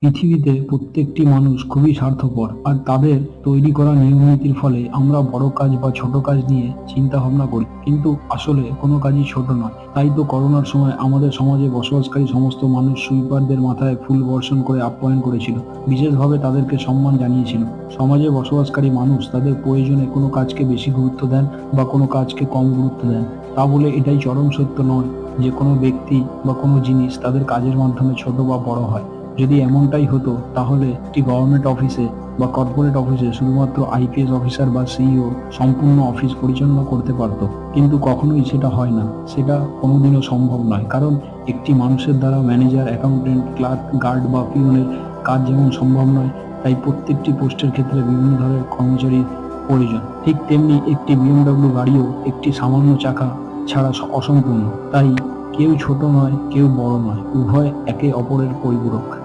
পৃথিবীতে প্রত্যেকটি মানুষ খুবই স্বার্থপর, আর তাদের তৈরি করা নিয়ম-নীতির ফলে আমরা বড় কাজ বা ছোট কাজ নিয়ে চিন্তা ভাবনা করি, কিন্তু আসলে কোনো কাজই ছোট নয়। তাই তো করোনার সময় আমাদের সমাজে বসবাসকারী সমস্ত মানুষ সুইপারদের মাথায় ফুল বর্ষণ করে আপ্যায়ন করেছিল, বিশেষভাবে তাদেরকে সম্মান জানিয়েছিল। সমাজে বসবাসকারী মানুষ তাদের প্রয়োজনে কোনো কাজকে বেশি গুরুত্ব দেন বা কোনো কাজকে কম গুরুত্ব দেন। তা বলে এটাই চরম সত্য নয় যে কোনো ব্যক্তি বা কোনো জিনিস তাদের কাজের মাধ্যমে ছোট বা বড় হয়। যদি এমনটাই হতো তাহলে একটি গভর্নমেন্ট অফিসে বা কর্পোরেট অফিসে শুধুমাত্র আইপিএস অফিসার বা সিইও সম্পূর্ণ অফিস পরিচালনা করতে পারত, কিন্তু কখনোই সেটা হয় না। সেটা কোনোদিনও সম্ভব নয়, কারণ একটি মানুষের দ্বারা ম্যানেজার, অ্যাকাউন্টেন্ট, ক্লার্ক, গার্ড বা পিয়নের কাজ যেমন সম্ভব নয়, তাই প্রত্যেকটি পোস্টের ক্ষেত্রে বিভিন্ন ধরনের কর্মচারীর প্রয়োজন। ঠিক তেমনি একটি বিএমডব্লিউ গাড়িও একটি সামান্য চাকা ছাড়া অসম্পূর্ণ। তাই কেউ ছোট নয়, কেউ বড় নয়, উভয় একে অপরের পরিপূরক।